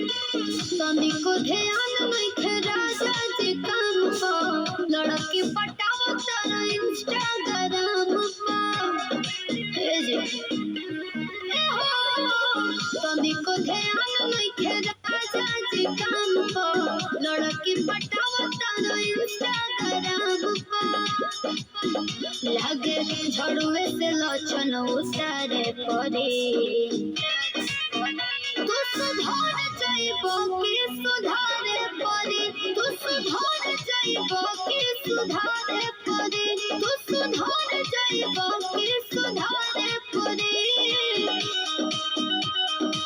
तनिको ध्यान नइखे राजा जी काम पा लड़की पटाव तारा इंस्टाग्राम पा हे जी तनिको ध्यान नइखे राजा जी काम पा लड़की पटाव तारा इंस्टाग्राम पा लागे झड़ुए से लक्षण उसारे पड़े तू सुधार जाइबो कि सुधारे पड़े तू सुधार जाइबो कि सुधारे पड़े तू सुधार जाइबो कि सुधारे पड़े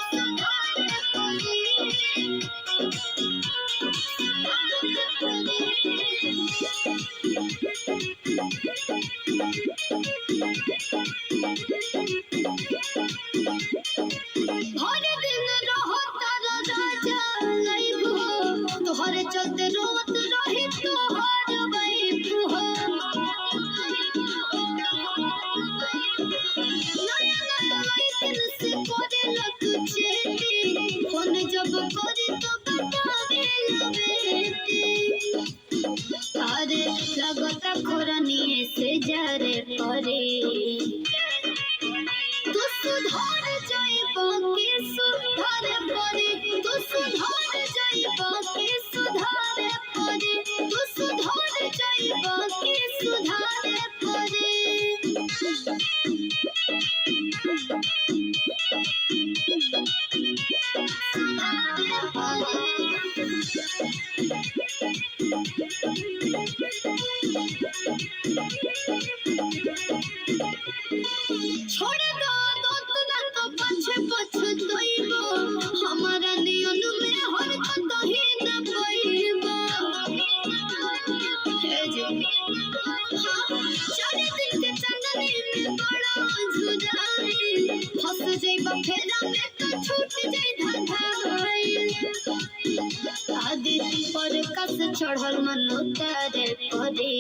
सुधारे पड़े हर दिन रहो तारा राजा लाइफ हो तोहरे चलते रोत रही तोहर वाइफ हो नया नया दिन से करे लग चेती फोन जब करे तो बतावे लबेती अरे लगता खोरनिए से जारे परे तू सुधार जाइबो कि सुधारे पड़े तू सुधार जाइबो कि सुधारे पड़े तू सुधार जाइबो कि सुधारे पड़े सुधारे पड़े छोड़ दो दोस्त ना तो पछे पछताइबो हमारा नियन में हरकत ही न पाइबो हे जी चढ़े दिन के चांदनी में बड़ा झुराई फंस जाइबो फेरा में तो छूट जाई धधाई आदि पर कस चढ़ल मन उतारे पड़े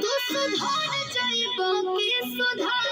तू सुधार जाइबो कि सुधार